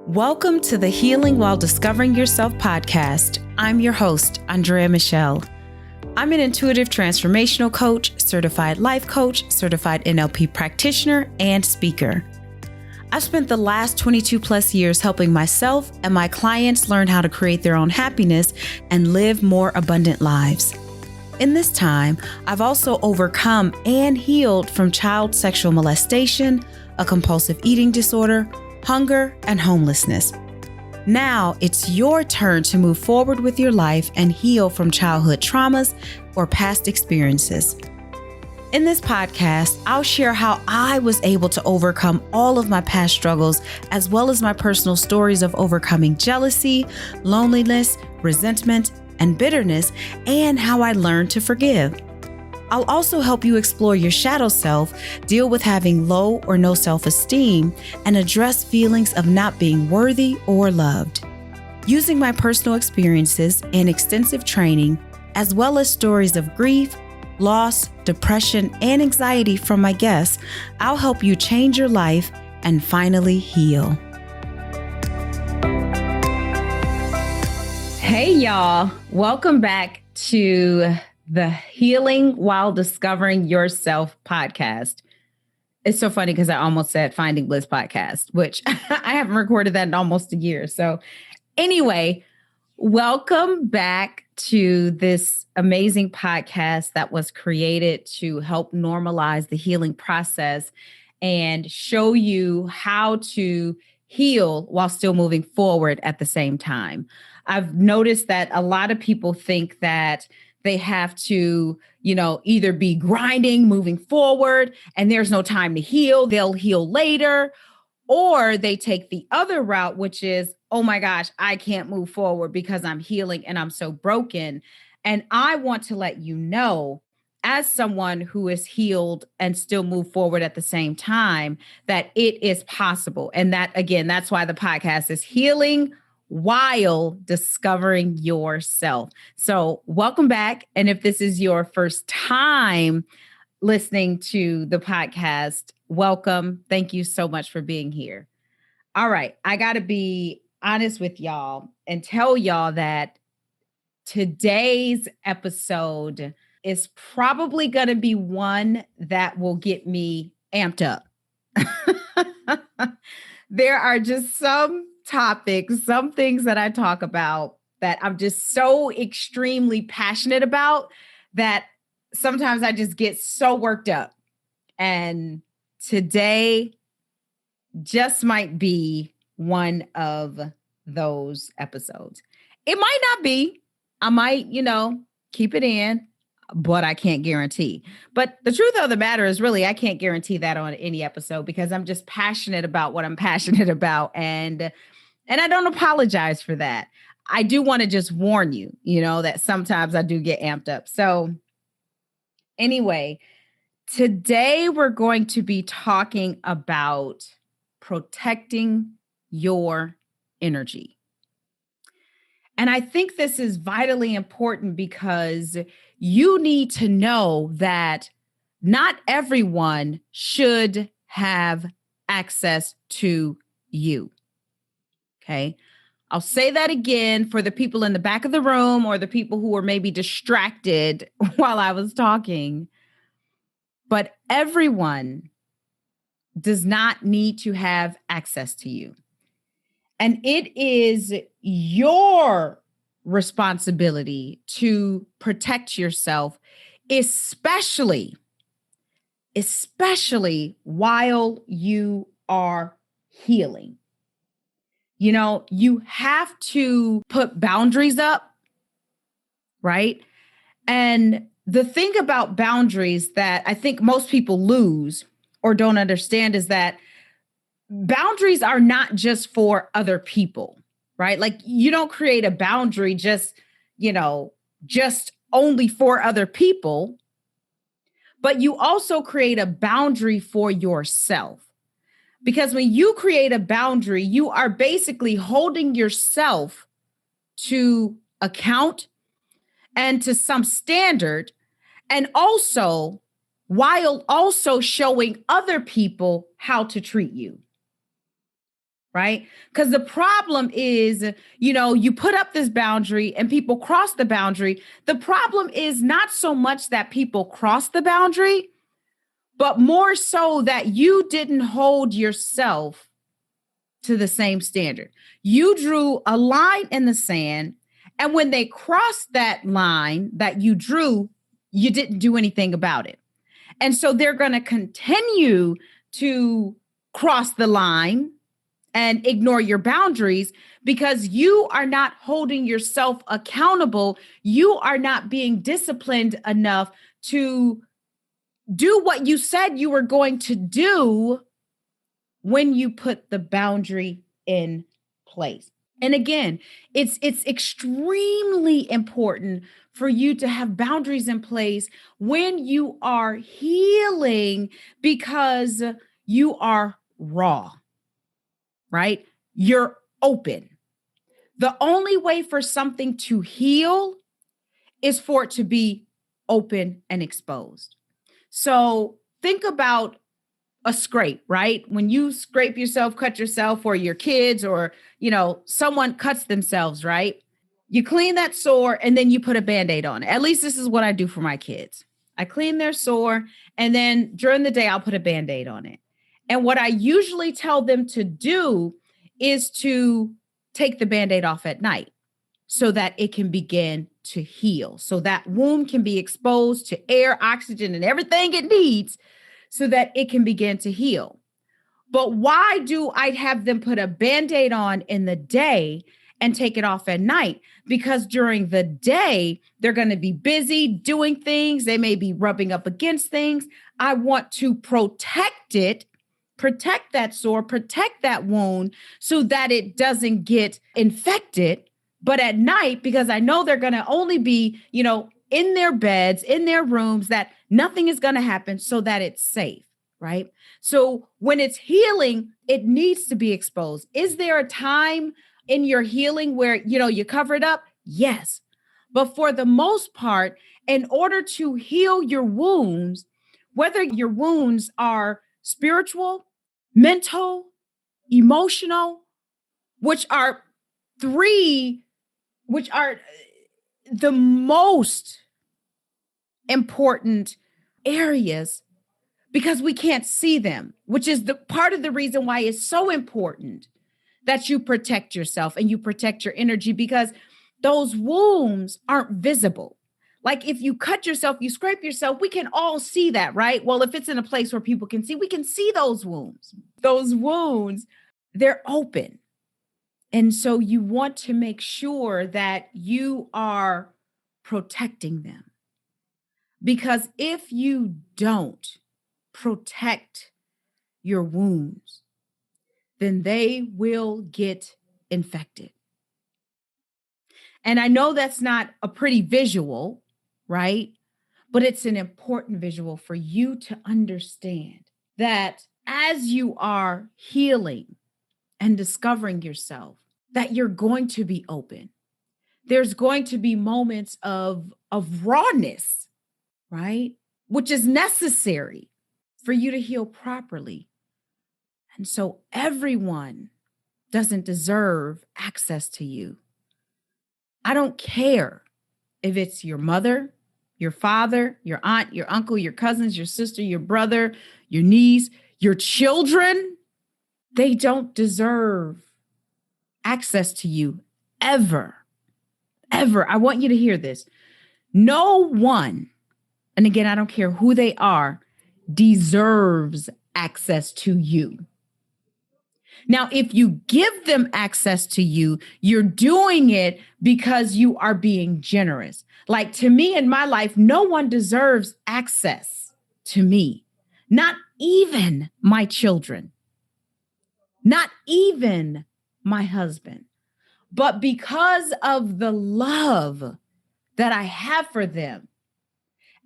Welcome to the Healing While Discovering Yourself podcast. I'm your host, Andrea Michelle. I'm an intuitive transformational coach, certified life coach, certified NLP practitioner, and speaker. I've spent the last 22 plus years helping myself and my clients learn how to create their own happiness and live more abundant lives. In this time, I've also overcome and healed from child sexual molestation, a compulsive eating disorder, hunger, and homelessness. Now it's your turn to move forward with your life and heal from childhood traumas or past experiences. In this podcast, I'll share how I was able to overcome all of my past struggles, as well as my personal stories of overcoming jealousy, loneliness, resentment, and bitterness, and how I learned to forgive. I'll also help you explore your shadow self, deal with having low or no self-esteem, and address feelings of not being worthy or loved. Using my personal experiences and extensive training, as well as stories of grief, loss, depression, and anxiety from my guests, I'll help you change your life and finally heal. Hey, y'all. Welcome back to the Healing While Discovering Yourself podcast. It's so funny because I almost said Finding Bliss podcast, which I haven't recorded that in almost a year. So anyway, welcome back to this amazing podcast that was created to help normalize the healing process and show you how to heal while still moving forward at the same time. I've noticed that a lot of people think that they have to, either be grinding, moving forward, and there's no time to heal. They'll heal later. Or they take the other route, which is, oh my gosh, I can't move forward because I'm healing and I'm so broken. And I want to let you know, as someone who is healed and still move forward at the same time, that it is possible. And that, again, that's why the podcast is Healing While Discovering Yourself. So welcome back. And if this is your first time listening to the podcast, welcome. Thank you so much for being here. All right. I got to be honest with y'all and tell y'all that today's episode is probably going to be one that will get me amped up. There are just some topics, some things that I talk about that I'm just so extremely passionate about that sometimes I just get so worked up. And today just might be one of those episodes. It might not be. I might, keep it in, but I can't guarantee. But the truth of the matter is really, I can't guarantee that on any episode because I'm just passionate about what I'm passionate about. And I don't apologize for that. I do want to just warn you, that sometimes I do get amped up. So anyway, today we're going to be talking about protecting your energy. And I think this is vitally important because you need to know that not everyone should have access to you. Okay. I'll say that again for the people in the back of the room or the people who were maybe distracted while I was talking. But everyone does not need to have access to you. And it is your responsibility to protect yourself, especially while you are healing. You have to put boundaries up, right? And the thing about boundaries that I think most people lose or don't understand is that boundaries are not just for other people, right? Like you don't create a boundary just only for other people, but you also create a boundary for yourself. Because when you create a boundary, you are basically holding yourself to account and to some standard, and also while also showing other people how to treat you. right? Because the problem is, you put up this boundary and people cross the boundary. The problem is not so much that people cross the boundary, but more so that you didn't hold yourself to the same standard. You drew a line in the sand, and when they crossed that line that you drew, you didn't do anything about it. And so they're going to continue to cross the line and ignore your boundaries because you are not holding yourself accountable. You are not being disciplined enough to do what you said you were going to do when you put the boundary in place. And again, it's extremely important for you to have boundaries in place when you are healing because you are raw, right? You're open. The only way for something to heal is for it to be open and exposed. So think about a scrape, right? When you scrape yourself, cut yourself, or your kids, or, someone cuts themselves, right? You clean that sore and then you put a Band-Aid on it. At least this is what I do for my kids. I clean their sore and then during the day, I'll put a Band-Aid on it. And what I usually tell them to do is to take the Band-Aid off at night so that it can begin to heal. So that wound can be exposed to air, oxygen, and everything it needs so that it can begin to heal. But why do I have them put a Band-Aid on in the day and take it off at night? Because during the day, they're going to be busy doing things. They may be rubbing up against things. I want to protect it, protect that sore, protect that wound so that it doesn't get infected. But at night, because I know they're going to only be, in their beds, in their rooms, that nothing is going to happen so that it's safe, right? So when it's healing, it needs to be exposed. Is there a time in your healing where, you cover it up? Yes. But for the most part, in order to heal your wounds, whether your wounds are spiritual, mental, emotional, which are the most important areas because we can't see them, which is the part of the reason why it's so important that you protect yourself and you protect your energy, because those wounds aren't visible. Like if you cut yourself, you scrape yourself, we can all see that, right? Well, if it's in a place where people can see, we can see those wounds. Those wounds, they're open. And so you want to make sure that you are protecting them. Because if you don't protect your wounds, then they will get infected. And I know that's not a pretty visual, right? But it's an important visual for you to understand that as you are healing and discovering yourself, that you're going to be open. There's going to be moments of rawness, right? Which is necessary for you to heal properly. And so everyone doesn't deserve access to you. I don't care if it's your mother, your father, your aunt, your uncle, your cousins, your sister, your brother, your niece, your children. They don't deserve access to you ever, ever. I want you to hear this. No one, and again, I don't care who they are, deserves access to you. Now, if you give them access to you, you're doing it because you are being generous. Like to me in my life, no one deserves access to me, not even my children, not even my husband. But because of the love that I have for them,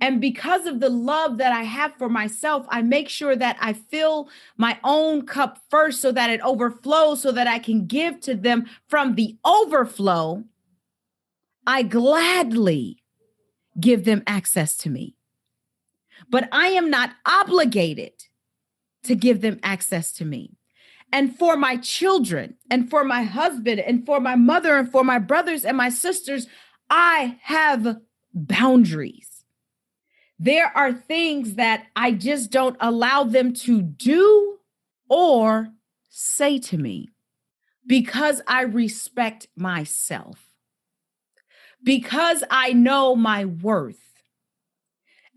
and because of the love that I have for myself, I make sure that I fill my own cup first so that it overflows so that I can give to them from the overflow. I gladly give them access to me. But I am not obligated to give them access to me. and for my children and for my husband and for my mother and for my brothers and my sisters, I have boundaries. There are things that I just don't allow them to do or say to me because I respect myself, because I know my worth,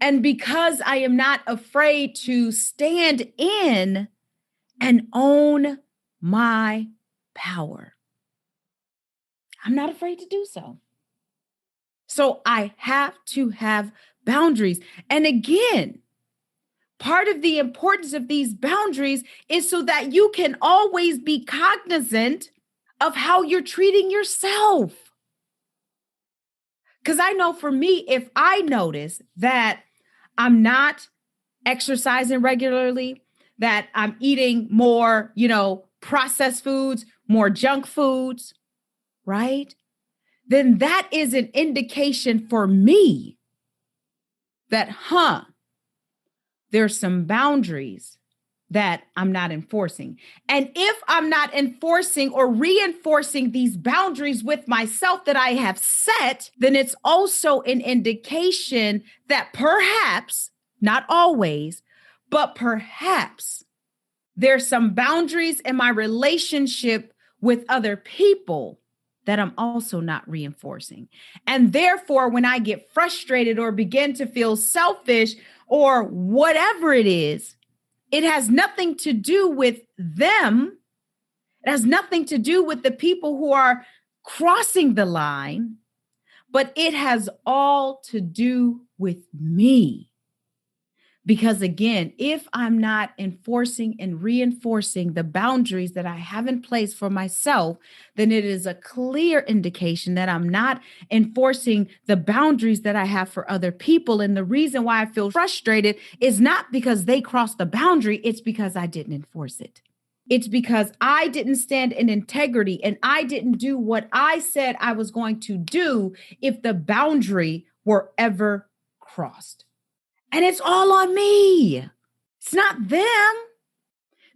and because I am not afraid to stand in and own my power. I'm not afraid to do so. So I have to have boundaries. And again, part of the importance of these boundaries is so that you can always be cognizant of how you're treating yourself. Because I know for me, if I notice that I'm not exercising regularly, that I'm eating more, processed foods, more junk foods, right? Then that is an indication for me that, there's some boundaries that I'm not enforcing. And if I'm not enforcing or reinforcing these boundaries with myself that I have set, then it's also an indication that perhaps, not always, but perhaps there's some boundaries in my relationship with other people that I'm also not reinforcing. And therefore, when I get frustrated or begin to feel selfish or whatever it is, it has nothing to do with them. It has nothing to do with the people who are crossing the line, but it has all to do with me. Because again, if I'm not enforcing and reinforcing the boundaries that I have in place for myself, then it is a clear indication that I'm not enforcing the boundaries that I have for other people. And the reason why I feel frustrated is not because they crossed the boundary, it's because I didn't enforce it. It's because I didn't stand in integrity and I didn't do what I said I was going to do if the boundary were ever crossed. And it's all on me. It's not them.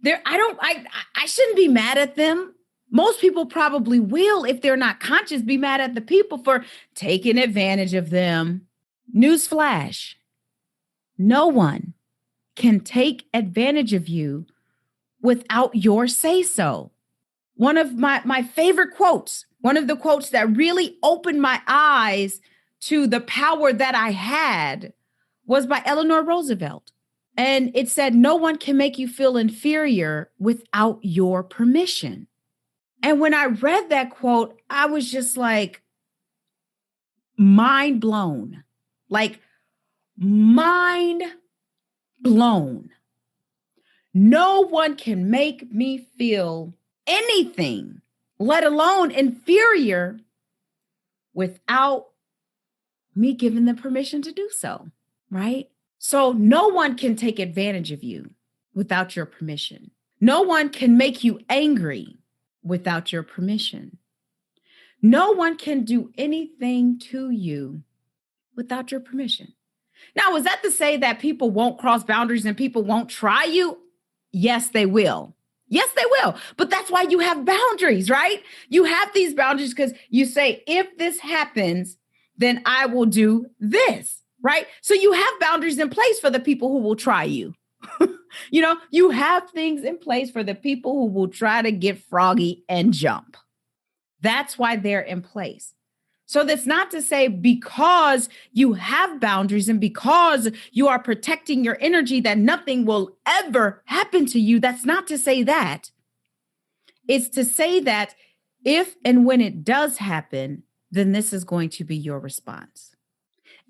I shouldn't be mad at them. Most people probably will, if they're not conscious, be mad at the people for taking advantage of them. Newsflash, no one can take advantage of you without your say-so. One of my favorite quotes, one of the quotes that really opened my eyes to the power that I had was by Eleanor Roosevelt. And it said, no one can make you feel inferior without your permission. And when I read that quote, I was just like mind blown, mind blown. No one can make me feel anything, let alone inferior, without me giving them permission to do so. Right? So no one can take advantage of you without your permission. No one can make you angry without your permission. No one can do anything to you without your permission. Now, is that to say that people won't cross boundaries and people won't try you? Yes, they will. Yes, they will. But that's why you have boundaries, right? You have these boundaries because you say, if this happens, then I will do this. Right? So you have boundaries in place for the people who will try you. You have things in place for the people who will try to get froggy and jump. That's why they're in place. So that's not to say because you have boundaries and because you are protecting your energy that nothing will ever happen to you. That's not to say that. It's to say that if and when it does happen, then this is going to be your response.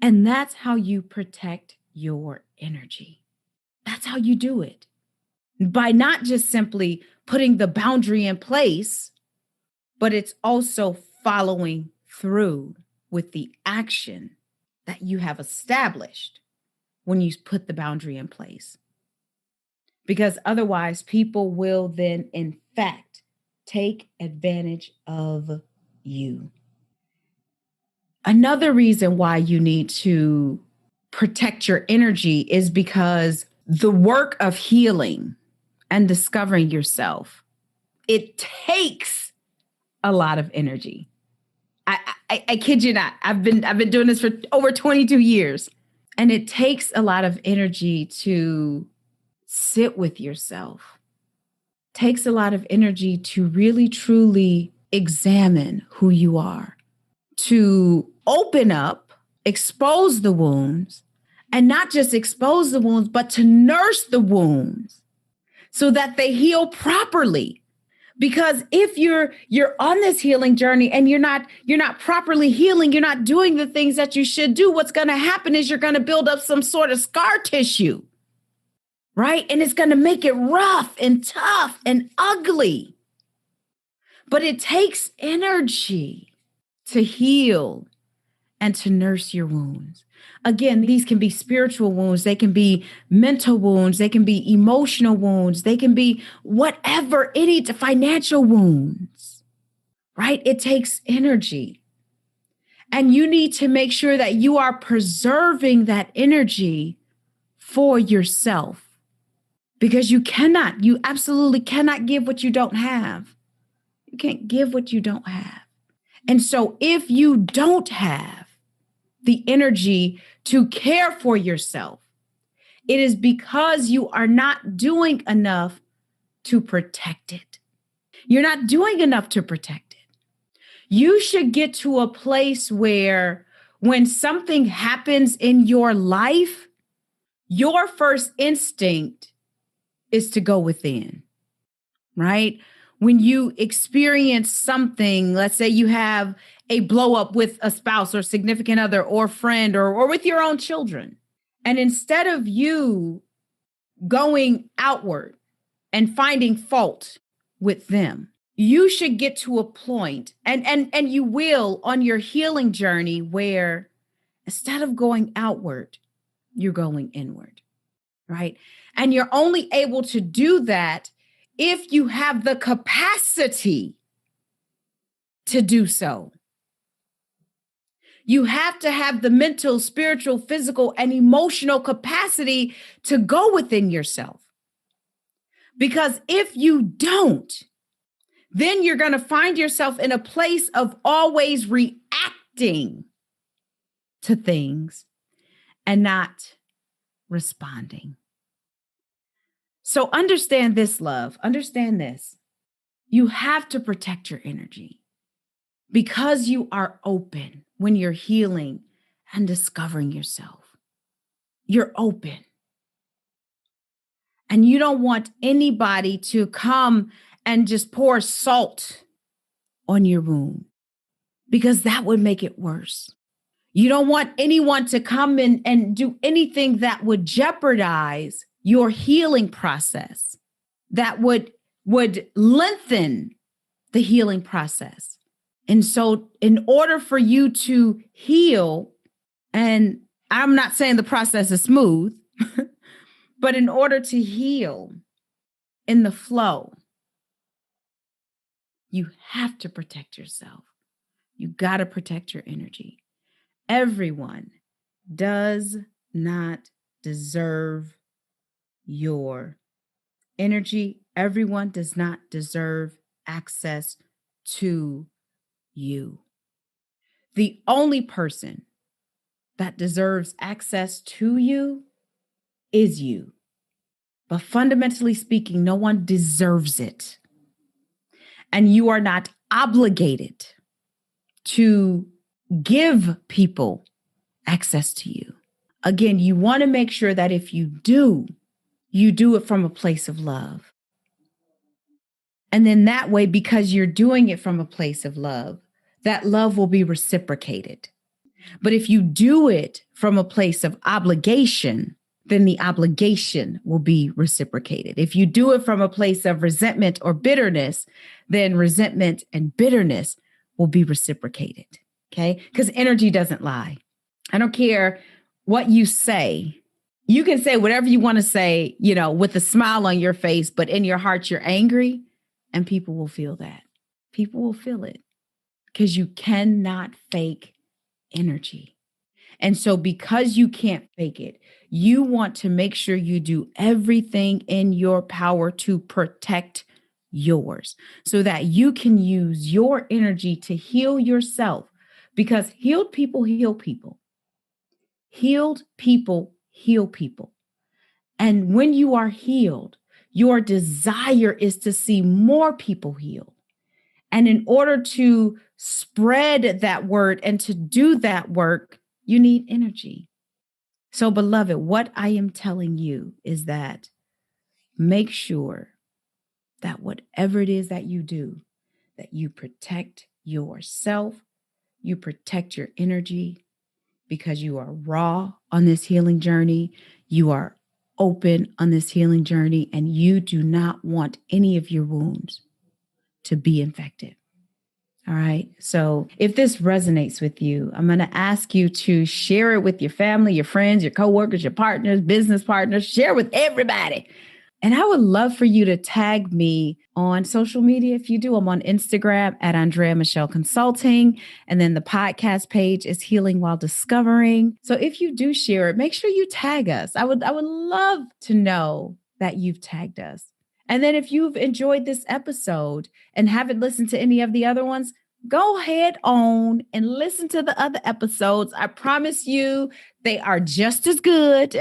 And that's how you protect your energy. That's how you do it. By not just simply putting the boundary in place, but it's also following through with the action that you have established when you put the boundary in place. Because otherwise, people will then, in fact, take advantage of you. Another reason why you need to protect your energy is because the work of healing and discovering yourself It takes a lot of energy. I kid you not. I've been doing this for over 22 years. And it takes a lot of energy to sit with yourself. Takes a lot of energy to really truly examine who you are, to open up, expose the wounds, and not just expose the wounds, but to nurse the wounds so that they heal properly. Because if you're on this healing journey and you're not properly healing, you're not doing the things that you should do, what's going to happen is you're going to build up some sort of scar tissue, right? And it's going to make it rough and tough and ugly. But it takes energy to heal and to nurse your wounds. Again, these can be spiritual wounds. They can be mental wounds. They can be emotional wounds. They can be whatever, any financial wounds, right? It takes energy. And you need to make sure that you are preserving that energy for yourself, because you absolutely cannot give what you don't have. You can't give what you don't have. And so if you don't have the energy to care for yourself, it is because you are not doing enough to protect it. You're not doing enough to protect it. You should get to a place where when something happens in your life, your first instinct is to go within, right? When you experience something, let's say you have a blow up with a spouse or significant other or friend or with your own children. And instead of you going outward and finding fault with them, you should get to a point, and you will on your healing journey, where instead of going outward, you're going inward, right? And you're only able to do that if you have the capacity to do so. You have to have the mental, spiritual, physical, and emotional capacity to go within yourself. Because if you don't, then you're going to find yourself in a place of always reacting to things and not responding. So understand this, love. Understand this. You have to protect your energy because you are open when you're healing and discovering yourself. You're open. And you don't want anybody to come and just pour salt on your wound, because that would make it worse. You don't want anyone to come in and do anything that would jeopardize your healing process, that would lengthen the healing process. And so in order for you to heal, and I'm not saying the process is smooth, but in order to heal in the flow, you have to protect yourself. You got to protect your energy. Everyone does not deserve your energy. Everyone does not deserve access to you. The only person that deserves access to you is you. But fundamentally speaking, no one deserves it. And you are not obligated to give people access to you. Again, you want to make sure that if you do it from a place of love. And then that way, because you're doing it from a place of love, that love will be reciprocated. But if you do it from a place of obligation, then the obligation will be reciprocated. If you do it from a place of resentment or bitterness, then resentment and bitterness will be reciprocated. Okay? Because energy doesn't lie. I don't care what you say. You can say whatever you want to say, with a smile on your face, but in your heart, you're angry, and people will feel that. People will feel it because you cannot fake energy. And so because you can't fake it, you want to make sure you do everything in your power to protect yours so that you can use your energy to heal yourself, because healed people heal people. Healed people heal people. And when you are healed, your desire is to see more people healed. And in order to spread that word and to do that work, you need energy. So, beloved, what I am telling you is that make sure that whatever it is that you do, that you protect yourself, you protect your energy, because you are raw on this healing journey. You are open on this healing journey, and you do not want any of your wounds to be infected. All right. So if this resonates with you, I'm going to ask you to share it with your family, your friends, your coworkers, your partners, business partners, share with everybody. And I would love for you to tag me on social media. If you do, I'm on Instagram at Andrea Michelle Consulting. And then the podcast page is Healing While Discovering. So if you do share it, make sure you tag us. I would love to know that you've tagged us. And then if you've enjoyed this episode and haven't listened to any of the other ones, go ahead on and listen to the other episodes. I promise you, they are just as good.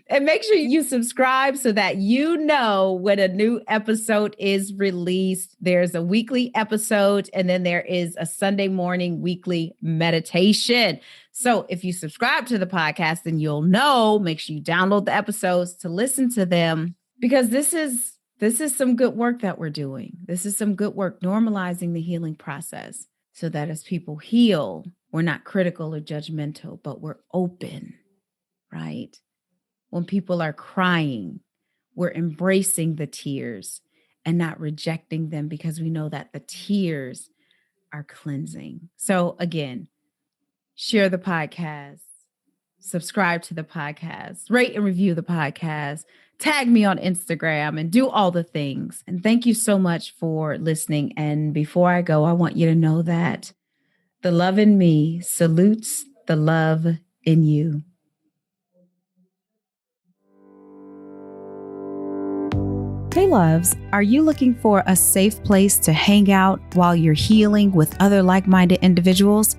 And make sure you subscribe so that you know when a new episode is released. There's a weekly episode, and then there is a Sunday morning weekly meditation. So if you subscribe to the podcast, then you'll know. Make sure you download the episodes to listen to them, because this is some good work that we're doing. This is some good work normalizing the healing process so that as people heal, we're not critical or judgmental, but we're open, right? When people are crying, we're embracing the tears and not rejecting them, because we know that the tears are cleansing. So again, share the podcast, subscribe to the podcast, rate and review the podcast, tag me on Instagram, and do all the things. And thank you so much for listening. And before I go, I want you to know that the love in me salutes the love in you. Hey loves, are you looking for a safe place to hang out while you're healing with other like-minded individuals?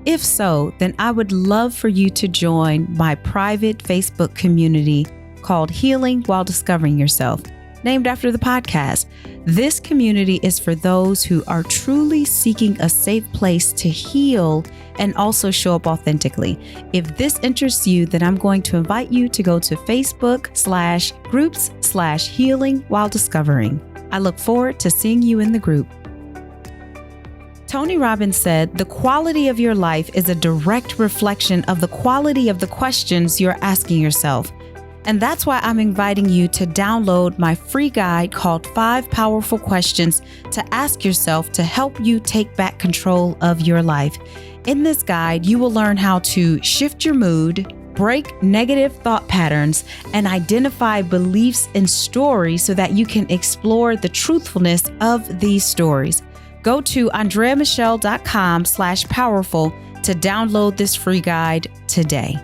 If so, then I would love for you to join my private Facebook community called Healing While Discovering Yourself, named after the podcast. This community is for those who are truly seeking a safe place to heal and also show up authentically. If this interests you, then I'm going to invite you to go to Facebook/groups/Healing While Discovering. I look forward to seeing you in the group. Tony Robbins said, "The quality of your life is a direct reflection of the quality of the questions you're asking yourself." And that's why I'm inviting you to download my free guide called 5 Powerful Questions to Ask Yourself to help you take back control of your life. In this guide, you will learn how to shift your mood, break negative thought patterns, and identify beliefs and stories so that you can explore the truthfulness of these stories. Go to andreamichelle.com/powerful to download this free guide today.